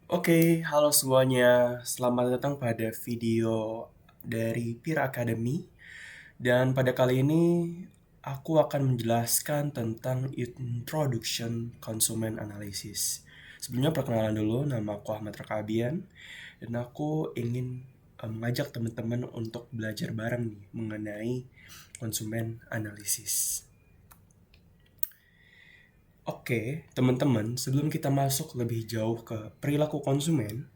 Oke, halo semuanya. Selamat datang pada video dari Pira Academy. Dan pada kali ini aku akan menjelaskan tentang Introduction Consumer Analysis. Sebelumnya perkenalan dulu, nama aku Ahmad Rakabian dan aku ingin mengajak teman-teman untuk belajar bareng nih mengenai konsumen analisis. Oke, teman-teman, sebelum kita masuk lebih jauh ke perilaku konsumen,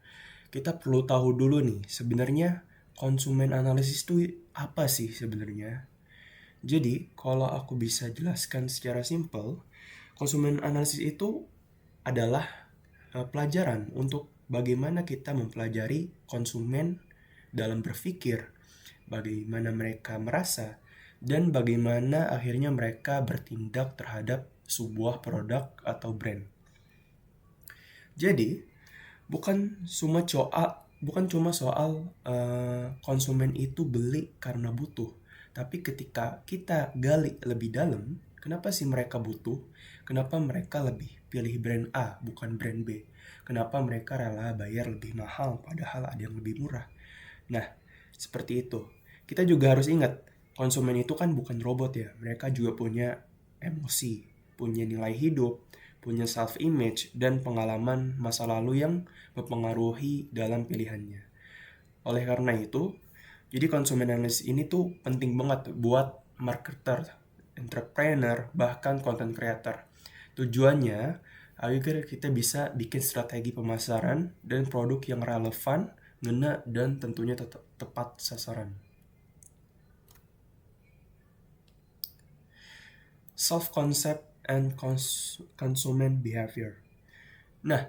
kita perlu tahu dulu nih, sebenarnya konsumen analisis itu apa sih sebenarnya? Jadi, kalau aku bisa jelaskan secara simpel, konsumen analisis itu adalah pelajaran untuk bagaimana kita mempelajari konsumen dalam berpikir, bagaimana mereka merasa, dan bagaimana akhirnya mereka bertindak terhadap sebuah produk atau brand. Jadi, bukan cuma soal konsumen itu beli karena butuh, tapi ketika kita gali lebih dalam, kenapa sih mereka butuh? Kenapa mereka lebih pilih brand A bukan brand B? Kenapa mereka rela bayar lebih mahal padahal ada yang lebih murah? Nah, seperti itu. Kita juga harus ingat, konsumen itu kan bukan robot ya. Mereka juga punya emosi, punya nilai hidup, punya self-image, dan pengalaman masa lalu yang mempengaruhi dalam pilihannya. Oleh karena itu, jadi konsumen analysis ini tuh penting banget buat marketer, entrepreneur, bahkan content creator. Tujuannya agar kita bisa bikin strategi pemasaran dan produk yang relevan, ngena, dan tentunya tepat sasaran. Self-concept and consumer behavior. Nah,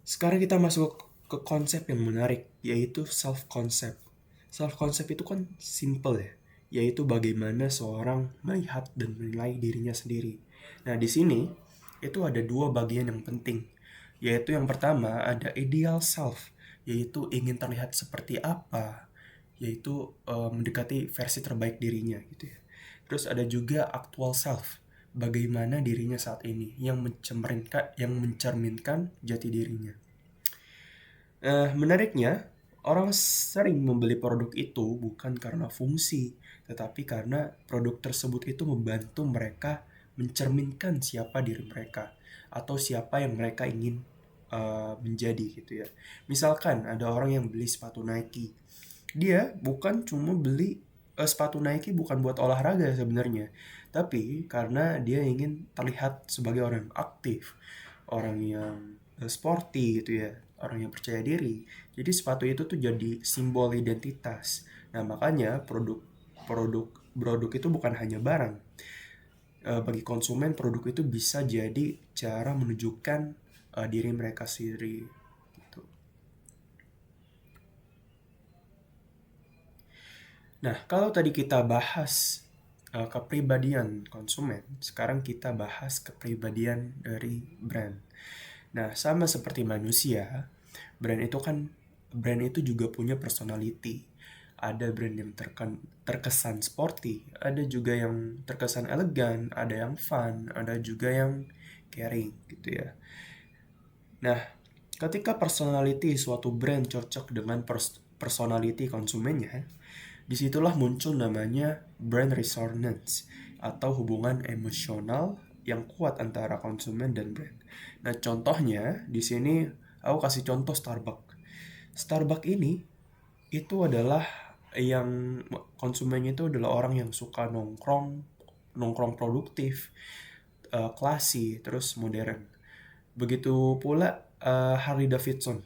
sekarang kita masuk ke konsep yang menarik, yaitu self-concept. Self-concept itu kan simple ya, yaitu bagaimana seorang melihat dan menilai dirinya sendiri. Nah, di sini itu ada dua bagian yang penting, yaitu yang pertama ada ideal self, yaitu ingin terlihat seperti apa, yaitu mendekati versi terbaik dirinya gitu ya. Terus ada juga actual self, bagaimana dirinya saat ini yang mencerminkan jati dirinya. Menariknya, orang sering membeli produk itu bukan karena fungsi, tetapi karena produk tersebut itu membantu mereka mencerminkan siapa diri mereka atau siapa yang mereka ingin menjadi gitu ya. Misalkan ada orang yang beli sepatu Nike, dia bukan cuma beli sepatu Nike bukan buat olahraga sebenarnya, tapi karena dia ingin terlihat sebagai orang yang aktif, orang yang sporty gitu ya, orang yang percaya diri. Jadi sepatu itu tuh jadi simbol identitas. Nah, makanya produk produk itu bukan hanya barang. Bagi konsumen produk itu bisa jadi cara menunjukkan diri mereka sendiri gitu. Nah, kalau tadi kita bahas kepribadian konsumen, sekarang kita bahas kepribadian dari brand. Nah, sama seperti manusia, brand itu kan brand itu juga punya personality. Ada brand yang terkesan sporty, ada juga yang terkesan elegan, ada yang fun, ada juga yang caring gitu ya. Nah, ketika personality suatu brand cocok dengan personality konsumennya, disitulah muncul namanya brand resonance atau hubungan emosional yang kuat antara konsumen dan brand. Nah, contohnya di sini aku kasih contoh Starbucks. Starbucks ini itu adalah yang konsumennya itu adalah orang yang suka nongkrong, nongkrong produktif, classy, terus modern. Begitu pula Harley Davidson.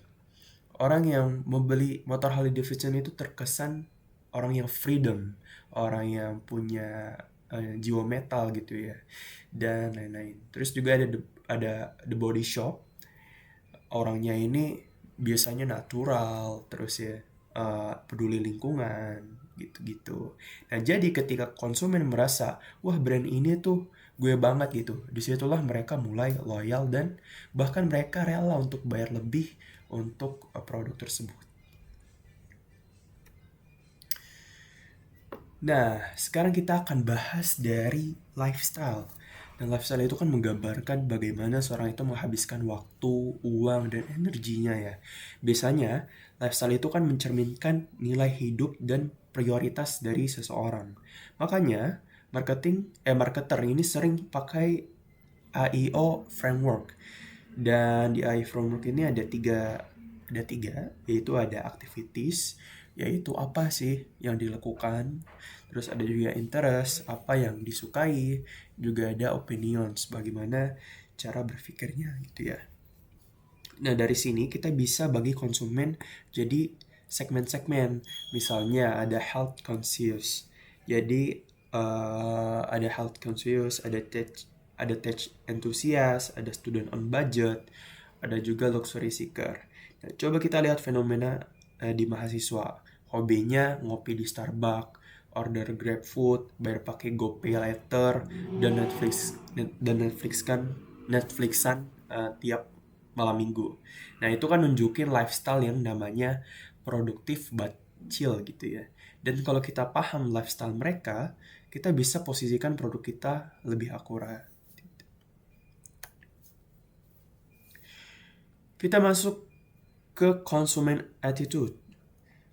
Orang yang membeli motor Harley Davidson itu terkesan orang yang freedom, orang yang punya jiwa metal gitu ya, dan lain-lain. Terus juga ada The Body Shop. Orangnya ini biasanya natural, terus ya peduli lingkungan gitu-gitu. Nah, jadi ketika konsumen merasa, wah brand ini tuh gue banget gitu, disitulah mereka mulai loyal dan bahkan mereka rela untuk bayar lebih untuk produk tersebut. Nah, sekarang kita akan bahas dari lifestyle. Nah, lifestyle itu kan menggambarkan bagaimana seorang itu menghabiskan waktu, uang, dan energinya ya. Biasanya, lifestyle itu kan mencerminkan nilai hidup dan prioritas dari seseorang. Makanya, marketer ini sering pakai AIO framework. Dan di AI framework ini ada tiga, yaitu ada activities, yaitu apa sih yang dilakukan, terus ada juga interest, apa yang disukai, juga ada opinions, bagaimana cara berpikirnya gitu ya. Nah, dari sini kita bisa bagi konsumen jadi segmen-segmen. Misalnya ada health conscious. Jadi ada health conscious, ada tech enthusiast, ada student on budget, ada juga luxury seeker. Nah, coba kita lihat fenomena di mahasiswa. Hobinya ngopi di Starbucks, order GrabFood, bayar pakai GoPay Later, dan Netflixan tiap malam minggu. Nah, itu kan nunjukin lifestyle yang namanya produktif but chill gitu ya. Dan kalau kita paham lifestyle mereka, kita bisa posisikan produk kita lebih akurat. Kita masuk ke consumer attitude.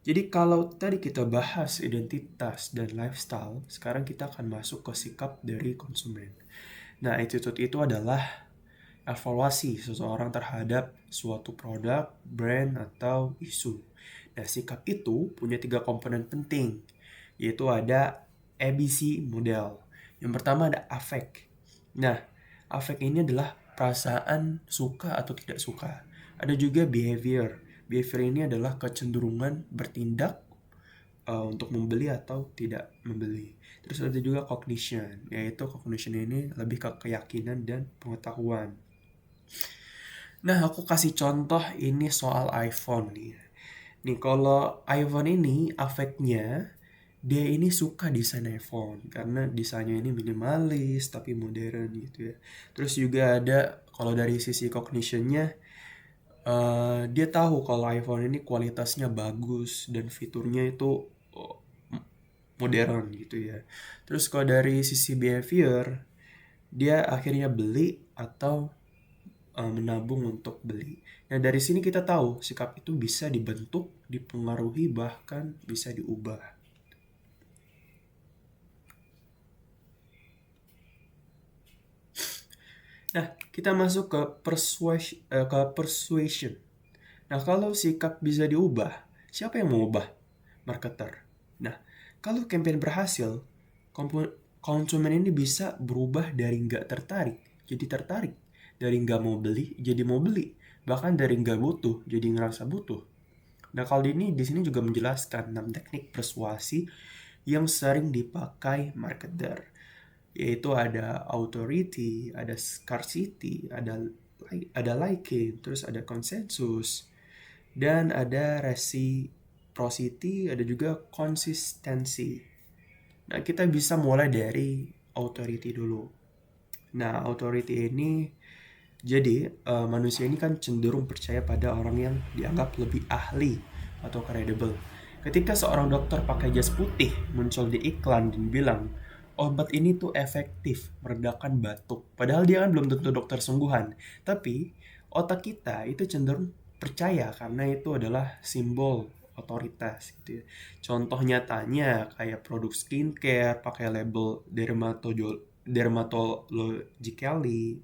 Jadi kalau tadi kita bahas identitas dan lifestyle, sekarang kita akan masuk ke sikap dari konsumen. Nah, attitude itu adalah evaluasi seseorang terhadap suatu produk, brand, atau isu. Nah, sikap itu punya 3 komponen penting, yaitu ada ABC model. Yang pertama ada affect. Nah, affect ini adalah perasaan suka atau tidak suka. Ada juga behavior. Behavior ini adalah kecenderungan bertindak untuk membeli atau tidak membeli. Terus ada juga cognition, yaitu cognition ini lebih ke keyakinan dan pengetahuan. Nah, aku kasih contoh ini soal iPhone nih. Nih, kalau iPhone ini afeknya, dia ini suka desain iPhone karena desainnya ini minimalis tapi modern gitu ya. Terus juga ada kalau dari sisi cognitionnya, dia tahu kalau iPhone ini kualitasnya bagus dan fiturnya itu oh, modern gitu ya. Terus kalau dari sisi behavior, dia akhirnya beli atau menabung untuk beli. Nah, dari sini kita tahu sikap itu bisa dibentuk, dipengaruhi, bahkan bisa diubah. Nah, kita masuk ke persuasion. Nah, kalau sikap bisa diubah, siapa yang mau ubah? Marketer. Nah, kalau campaign berhasil, konsumen ini bisa berubah dari nggak tertarik jadi tertarik, dari nggak mau beli jadi mau beli, bahkan dari nggak butuh jadi ngerasa butuh. Nah, kalau ini di sini juga menjelaskan 6 teknik persuasi yang sering dipakai marketer, yaitu ada authority, ada scarcity, ada liking, terus ada konsensus, dan ada reciprocity, ada juga konsistensi. Nah, kita bisa mulai dari authority dulu. Nah, authority ini jadi manusia ini kan cenderung percaya pada orang yang dianggap lebih ahli atau credible. Ketika seorang dokter pakai jas putih muncul di iklan dan bilang obat ini tuh efektif meredakan batuk, padahal dia kan belum tentu dokter sungguhan. Tapi otak kita itu cenderung percaya karena itu adalah simbol otoritas gitu ya. Contoh nyatanya kayak produk skincare pakai label dermatologically.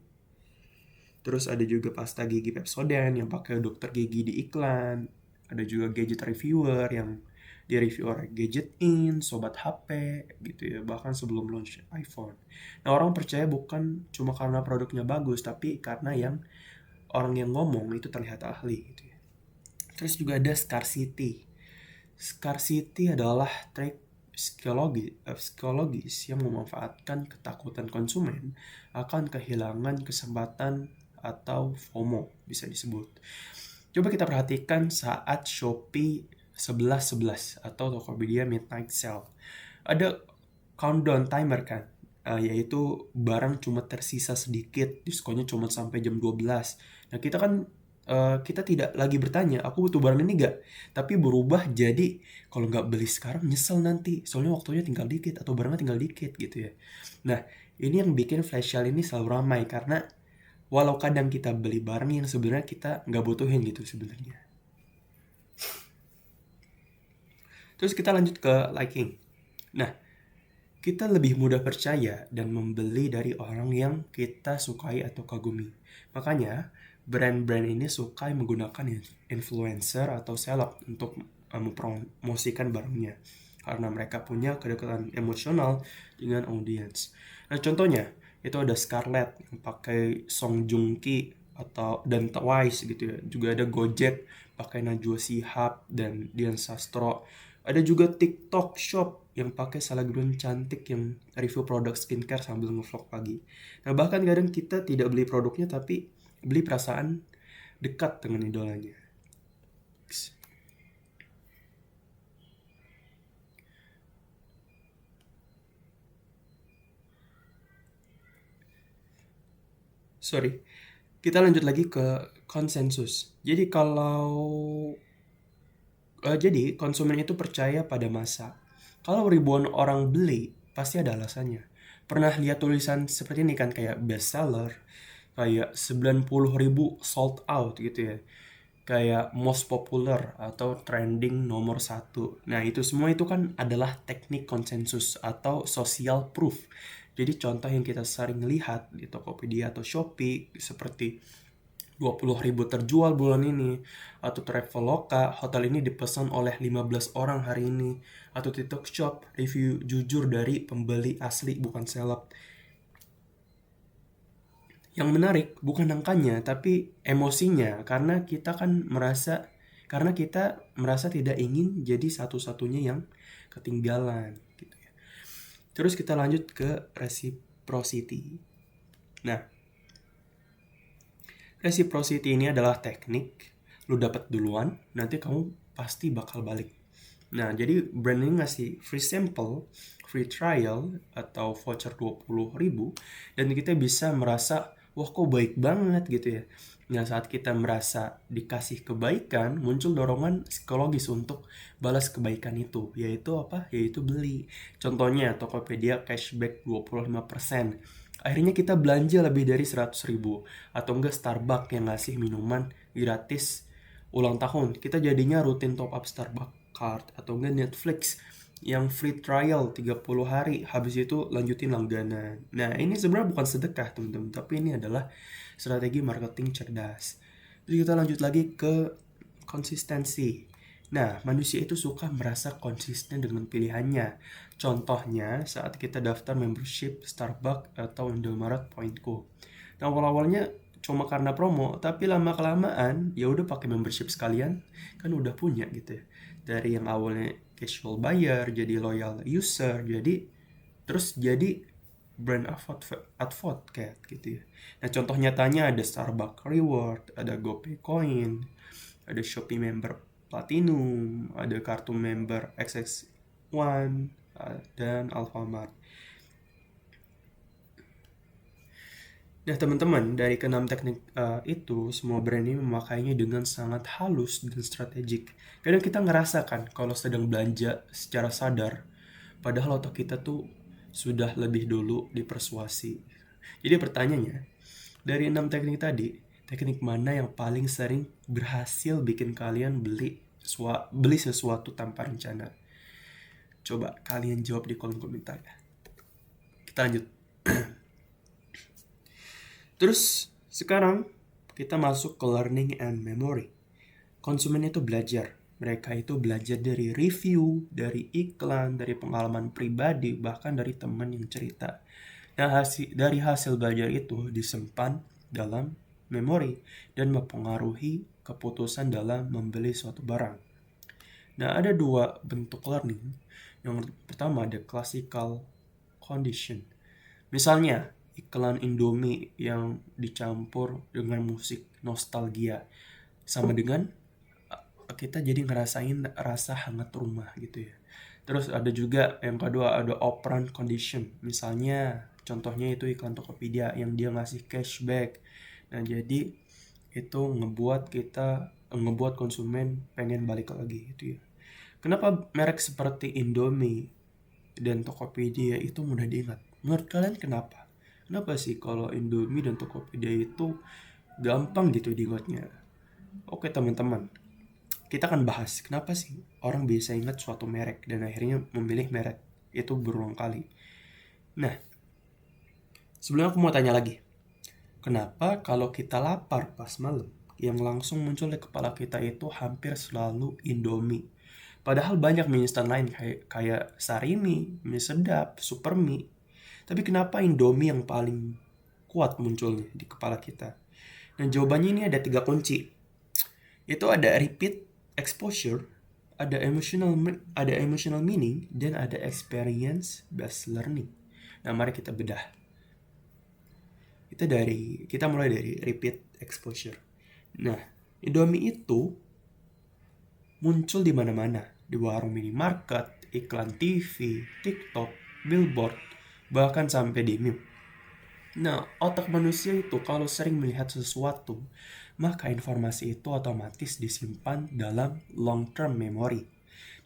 Terus ada juga pasta gigi Pepsodent yang pakai dokter gigi di iklan. Ada juga gadget reviewer yang dia review orang gadget sobat HP gitu ya, bahkan sebelum launch iPhone. Nah, orang percaya bukan cuma karena produknya bagus, tapi karena orang yang ngomong itu terlihat ahli gitu ya. Terus juga ada scarcity. Scarcity adalah trait psikologis yang memanfaatkan ketakutan konsumen akan kehilangan kesempatan atau FOMO bisa disebut. Coba kita perhatikan saat Shopee 11.11 atau Tokopedia Midnight Sale. Ada countdown timer kan, yaitu barang cuma tersisa sedikit, diskonnya cuma sampai jam 12. Nah, kita tidak lagi bertanya, aku butuh barang ini gak? Tapi berubah jadi, kalau nggak beli sekarang nyesel nanti, soalnya waktunya tinggal dikit atau barangnya tinggal dikit gitu ya. Nah, Ini yang bikin flash sale ini selalu ramai karena walau kadang kita beli barang yang sebenarnya kita nggak butuhin gitu sebenarnya. Terus kita lanjut ke liking. Nah, kita lebih mudah percaya dan membeli dari orang yang kita sukai atau kagumi. Makanya, brand-brand ini suka menggunakan influencer atau seleb untuk mempromosikan barangnya. Karena mereka punya kedekatan emosional dengan audiens. Nah, contohnya, itu ada Scarlett yang pakai Song Joong Ki dan Twice gitu ya. Juga ada Gojek pakai Najwa Shihab dan Dian Sastro. Ada juga TikTok Shop yang pakai selebgram cantik yang review produk skincare sambil ngevlog pagi. Nah, bahkan kadang kita tidak beli produknya tapi beli perasaan dekat dengan idolanya. Sorry. Kita lanjut lagi ke konsensus. Jadi jadi konsumen itu percaya pada masa. Kalau ribuan orang beli, pasti ada alasannya. Pernah lihat tulisan seperti ini kan, kayak bestseller, kayak 90.000 sold out gitu ya. Kayak most popular atau trending nomor 1. Nah, itu semua itu kan adalah teknik konsensus atau social proof. Jadi contoh yang kita sering lihat di Tokopedia atau Shopee seperti 20.000 terjual bulan ini, atau Traveloka, hotel ini dipesan oleh 15 orang hari ini, atau TikTok Shop, review jujur dari pembeli asli bukan seleb. Yang menarik bukan angkanya tapi emosinya, karena kita merasa tidak ingin jadi satu-satunya yang ketinggalan gitu ya. Terus kita lanjut ke reciprocity. Nah, reciprocity ini adalah teknik lu dapat duluan, nanti kamu pasti bakal balik. Nah, jadi brand ini ngasih free sample, free trial, atau voucher 20.000, dan kita bisa merasa, wah kok baik banget gitu ya. Nah, saat kita merasa dikasih kebaikan, muncul dorongan psikologis untuk balas kebaikan itu. Yaitu apa? Yaitu beli. Contohnya, Tokopedia cashback 25%. Akhirnya kita belanja lebih dari 100.000. Atau enggak Starbucks yang ngasih minuman gratis ulang tahun. Kita jadinya rutin top up Starbucks card. Atau enggak Netflix yang free trial 30 hari, habis itu lanjutin langganan. Nah, ini sebenarnya bukan sedekah teman-teman, tapi ini adalah strategi marketing cerdas. Jadi kita lanjut lagi ke konsistensi. Nah, manusia itu suka merasa konsisten dengan pilihannya. Contohnya saat kita daftar membership Starbucks atau Indomaret Pointku. Nah, awal-awalnya cuma karena promo, tapi lama-kelamaan ya udah pakai membership sekalian, kan udah punya gitu ya. Dari yang awalnya casual buyer jadi loyal user, jadi brand advocate gitu ya. Nah, contoh nyatanya ada Starbucks Reward, ada GoPay Coin, ada Shopee Member Platinum, ada kartu member XX1, dan Alfamart. Nah, teman-teman, dari keenam teknik itu, semua brand ini memakainya dengan sangat halus dan strategik. Kadang kita ngerasakan kalau sedang belanja secara sadar, padahal otak kita tuh sudah lebih dulu dipersuasi. Jadi pertanyaannya, dari 6 teknik tadi, teknik mana yang paling sering berhasil bikin kalian beli sesuatu tanpa rencana? Coba kalian jawab di kolom komentar ya. Kita lanjut. Terus sekarang kita masuk ke learning and memory. Konsumen itu belajar. Mereka itu belajar dari review, dari iklan, dari pengalaman pribadi, bahkan dari teman yang cerita. Nah, dari hasil belajar itu disimpan dalam memori dan mempengaruhi keputusan dalam membeli suatu barang. Nah, ada dua bentuk learning. Yang pertama ada classical condition. Misalnya, iklan Indomie yang dicampur dengan musik nostalgia. Sama dengan kita jadi ngerasain rasa hangat rumah gitu ya. Terus ada juga yang kedua ada operant condition. Misalnya contohnya itu iklan Tokopedia yang dia ngasih cashback. Nah, jadi itu ngebuat konsumen pengen balik lagi gitu ya. Kenapa merek seperti Indomie dan Tokopedia itu mudah diingat? Menurut kalian kenapa? Kenapa sih kalau Indomie dan Tokopedia itu gampang gitu diingatnya? Oke teman-teman, kita akan bahas kenapa sih orang bisa ingat suatu merek dan akhirnya memilih merek itu berulang kali. Nah, sebelumnya aku mau tanya lagi. Kenapa kalau kita lapar pas malam, yang langsung muncul di kepala kita itu hampir selalu Indomie? Padahal banyak mie instan lain kayak Sarimi, mie sedap, super mie. Tapi kenapa Indomie yang paling kuat munculnya di kepala kita? Dan jawabannya ini ada 3 kunci. Itu ada repeat exposure, ada emotional meaning, dan ada experience based learning. Nah, mari kita bedah. Kita mulai dari repeat exposure. Nah, Indomie itu muncul di mana-mana, di warung minimarket, iklan TV, TikTok, billboard, bahkan sampai di meme. Nah, otak manusia itu kalau sering melihat sesuatu, maka informasi itu otomatis disimpan dalam long-term memory.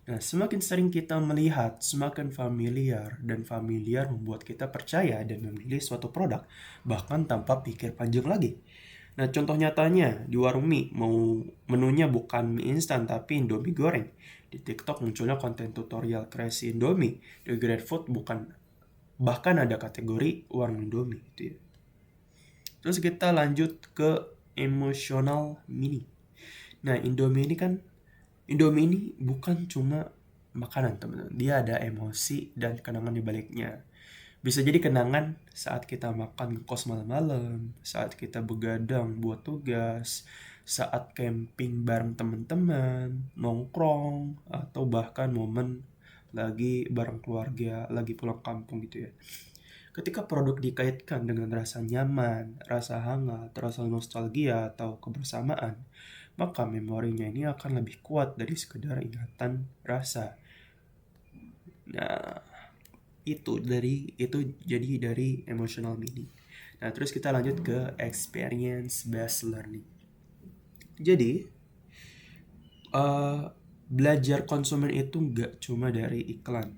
Nah, semakin sering kita melihat, semakin familiar, dan familiar membuat kita percaya dan memilih suatu produk, bahkan tanpa pikir panjang lagi. Nah, contoh nyatanya di warung mie, mau menunya bukan mie instan tapi Indomie goreng. Di TikTok munculnya konten tutorial kreasi Indomie. Di GrabFood bahkan ada kategori warung Indomie gitu ya. Terus kita lanjut ke emotional meaning. Nah, Indomie ini bukan cuma makanan, teman-teman. Dia ada emosi dan kenangan di baliknya. Bisa jadi kenangan saat kita makan kos malam-malam, saat kita begadang buat tugas, saat camping bareng teman-teman, nongkrong, atau bahkan momen lagi bareng keluarga, lagi pulang kampung gitu ya. Ketika produk dikaitkan dengan rasa nyaman, rasa hangat, rasa nostalgia, atau kebersamaan, maka memorinya ini akan lebih kuat dari sekedar ingatan rasa. Nah, itu jadi dari emotional meaning. Nah, terus kita lanjut ke experience based learning. Jadi, belajar konsumen itu nggak cuma dari iklan,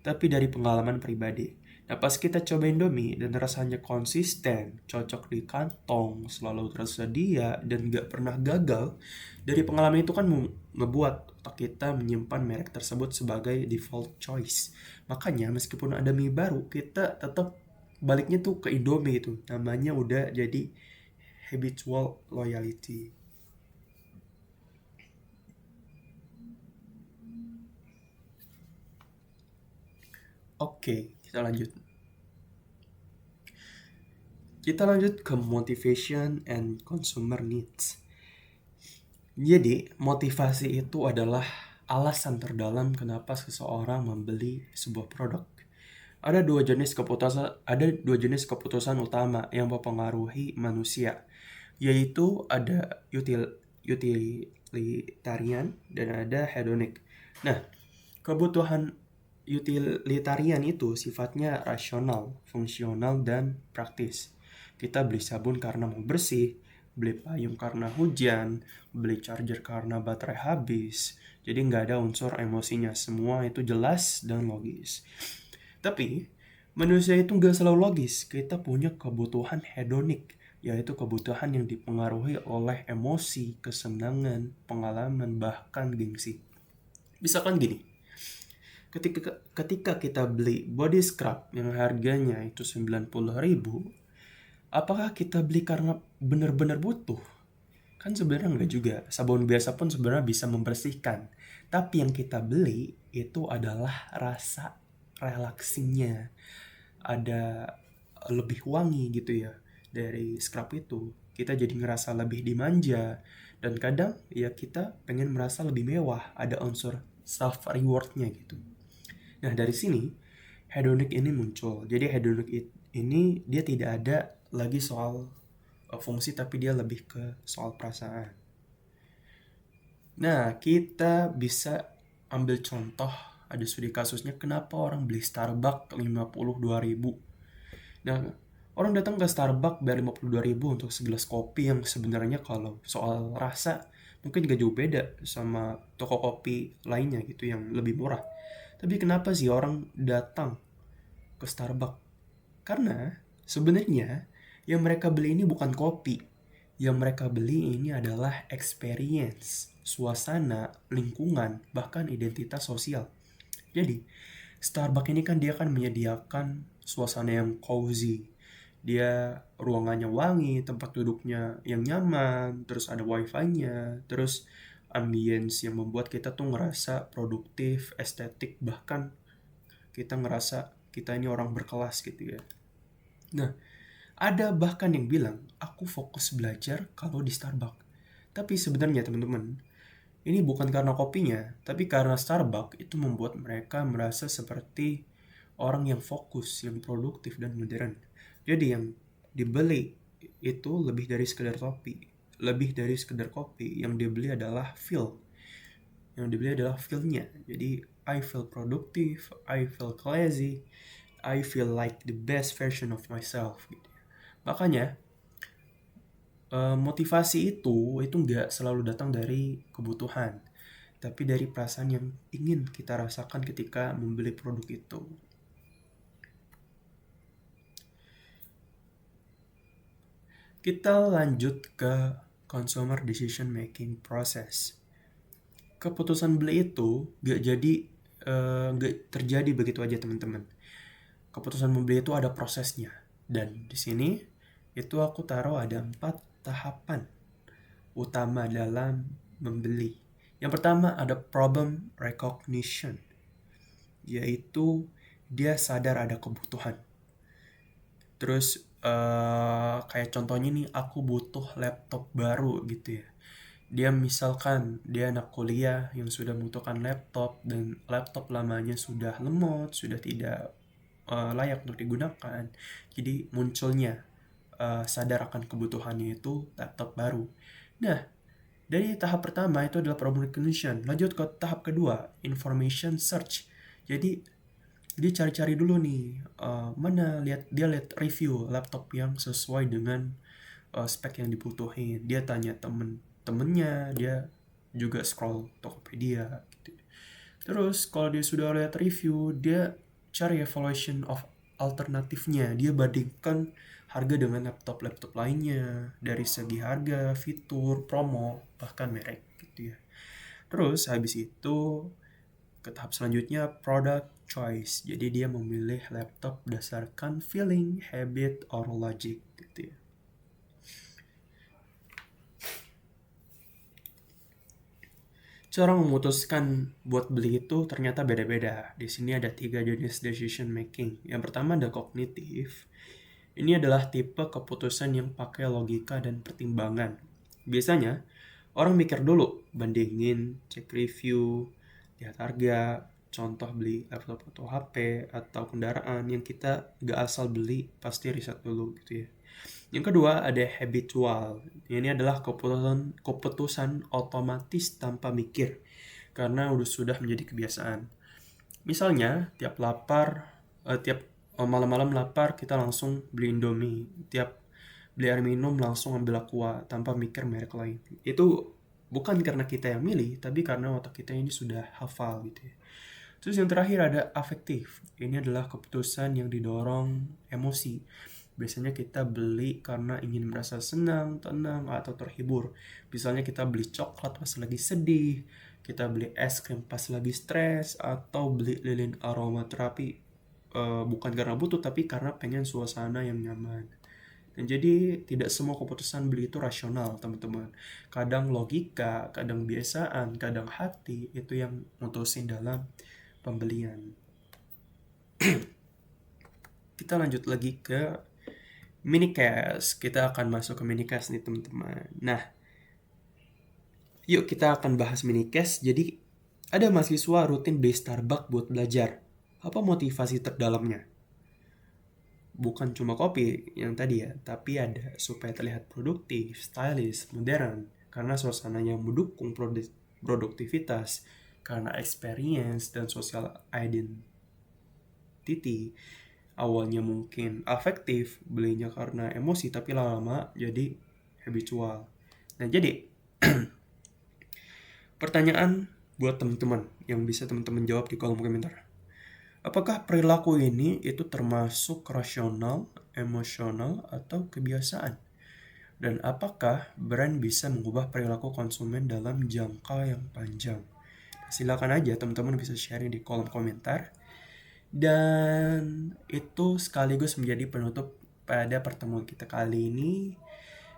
tapi dari pengalaman pribadi. Nah, pas kita coba Indomie dan rasanya konsisten, cocok di kantong, selalu tersedia, dan nggak pernah gagal, dari pengalaman itu kan ngebuat otak kita menyimpan merek tersebut sebagai default choice. Makanya meskipun ada mie baru, kita tetap baliknya tuh ke Indomie itu. Namanya udah jadi habitual loyalty. Oke, kita lanjut. Kita lanjut ke motivation and consumer needs. Jadi, motivasi itu adalah alasan terdalam kenapa seseorang membeli sebuah produk. Ada dua jenis keputusan utama yang mempengaruhi manusia, yaitu ada utilitarian dan ada hedonic. Nah, kebutuhan utilitarian itu sifatnya rasional, fungsional, dan praktis. Kita beli sabun karena mau bersih, beli payung karena hujan, beli charger karena baterai habis. Jadi nggak ada unsur emosinya, semua itu jelas dan logis. Tapi manusia itu nggak selalu logis. Kita punya kebutuhan hedonik, yaitu kebutuhan yang dipengaruhi oleh emosi, kesenangan, pengalaman, bahkan gengsi. Misalkan gini, ketika kita beli body scrub yang harganya itu 90.000, apakah kita beli karena benar-benar butuh? Kan sebenarnya enggak juga. Sabun biasa pun sebenarnya bisa membersihkan. Tapi yang kita beli itu adalah rasa relaksinya. Ada lebih wangi gitu ya dari scrub itu. Kita jadi ngerasa lebih dimanja. Dan kadang ya kita pengen merasa lebih mewah. Ada unsur self rewardnya gitu. Nah, dari sini hedonic ini muncul. Jadi hedonic ini dia tidak ada lagi soal fungsi, tapi dia lebih ke soal perasaan. Nah, kita bisa ambil contoh, ada studi kasusnya kenapa orang beli Starbucks 52.000. Nah, orang datang ke Starbucks bayar 52.000 untuk segelas kopi yang sebenarnya kalau soal rasa mungkin gak jauh beda sama toko kopi lainnya gitu yang lebih murah. Tapi kenapa sih orang datang ke Starbucks? Karena Sebenarnya yang mereka beli ini bukan kopi. Yang mereka beli ini adalah experience, suasana, lingkungan, bahkan identitas sosial. Jadi, Starbucks ini kan dia kan menyediakan suasana yang cozy. Dia ruangannya wangi, tempat duduknya yang nyaman, terus ada wifi-nya, terus ambience yang membuat kita tuh ngerasa produktif, estetik, bahkan kita ngerasa kita ini orang berkelas gitu ya. Nah, ada bahkan yang bilang, aku fokus belajar kalau di Starbucks. Tapi sebenarnya teman-teman, ini bukan karena kopinya, tapi karena Starbucks itu membuat mereka merasa seperti orang yang fokus, yang produktif dan modern. Jadi yang dibeli itu lebih dari sekedar kopi, lebih dari sekedar kopi. Yang dibeli adalah feel. Yang dibeli adalah feel-nya. Jadi I feel productive, I feel classy, I feel like the best version of myself. Gitu. Makanya motivasi itu nggak selalu datang dari kebutuhan, tapi dari perasaan yang ingin kita rasakan ketika membeli produk itu. Kita lanjut ke consumer decision making process. Keputusan beli itu nggak terjadi begitu aja teman-teman. Keputusan membeli itu ada prosesnya, dan di sini itu aku taruh ada 4 tahapan utama dalam membeli. Yang pertama ada problem recognition, yaitu dia sadar ada kebutuhan. Terus kayak contohnya nih, aku butuh laptop baru gitu ya. Dia misalkan dia anak kuliah yang sudah membutuhkan laptop dan laptop lamanya sudah lemot, sudah tidak layak untuk digunakan. Jadi munculnya sadar akan kebutuhannya itu laptop baru. Nah, dari tahap pertama itu adalah problem recognition. Lanjut ke tahap kedua, information search. Jadi dia cari-cari dulu nih, dia lihat review laptop yang sesuai dengan spek yang dibutuhin. Dia tanya temennya, dia juga scroll Tokopedia gitu. Terus kalau dia sudah lihat review, dia cari evaluation of alternatifnya. Dia bandingkan harga dengan laptop-laptop lainnya dari segi harga, fitur, promo, bahkan merek gitu ya. Terus habis itu ke tahap selanjutnya product choice. Jadi dia memilih laptop berdasarkan feeling, habit, or logic gitu ya. Cara memutuskan buat beli itu ternyata beda-beda. Di sini ada 3 jenis decision making. Yang pertama ada kognitif. Ini adalah tipe keputusan yang pakai logika dan pertimbangan. Biasanya, orang mikir dulu, bandingin, cek review, lihat harga, contoh beli laptop atau HP, atau kendaraan yang kita gak asal beli, pasti riset dulu gitu ya. Yang kedua ada habitual. Ini adalah keputusan otomatis tanpa mikir, karena sudah menjadi kebiasaan. Misalnya, tiap malam-malam lapar kita langsung beli Indomie. Tiap beli air minum langsung ambil Aqua tanpa mikir merek lain. Itu bukan karena kita yang milih, tapi karena otak kita ini sudah hafal gitu ya. Terus yang terakhir ada afektif. Ini adalah keputusan yang didorong emosi. Biasanya kita beli karena ingin merasa senang, tenang, atau terhibur. Misalnya kita beli coklat pas lagi sedih, kita beli es krim pas lagi stres, atau beli lilin aromaterapi bukan karena butuh, tapi karena pengen suasana yang nyaman. Dan jadi tidak semua keputusan beli itu rasional, teman-teman. Kadang logika, kadang kebiasaan, kadang hati itu yang mutusin dalam pembelian. Kita lanjut lagi ke minicast. Kita akan masuk ke minicast nih teman-teman. Nah, yuk kita akan bahas minicast. Jadi ada mahasiswa rutin beli Starbucks buat belajar. Apa motivasi terdalamnya? Bukan cuma kopi yang tadi ya, tapi ada supaya terlihat produktif, stylish, modern. Karena suasananya mendukung produktivitas, karena experience dan social identity. Awalnya mungkin afektif, belinya karena emosi, tapi lama-lama jadi habitual. Nah, jadi pertanyaan buat teman-teman yang bisa teman-teman jawab di kolom komentar. Apakah perilaku ini itu termasuk rasional emosional, atau kebiasaan? Dan apakah brand bisa mengubah perilaku konsumen dalam jangka yang panjang? Silakan aja teman-teman bisa sharing di kolom komentar. Dan itu sekaligus menjadi penutup pada pertemuan kita kali ini.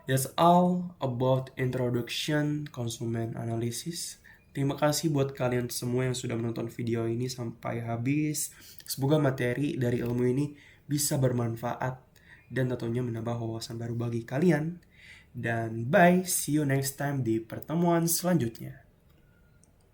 That's all about introduction konsumen analysis. Terima kasih buat kalian semua yang sudah menonton video ini sampai habis. Semoga materi dari ilmu ini bisa bermanfaat dan tentunya menambah wawasan baru bagi kalian. Dan bye, see you next time di pertemuan selanjutnya.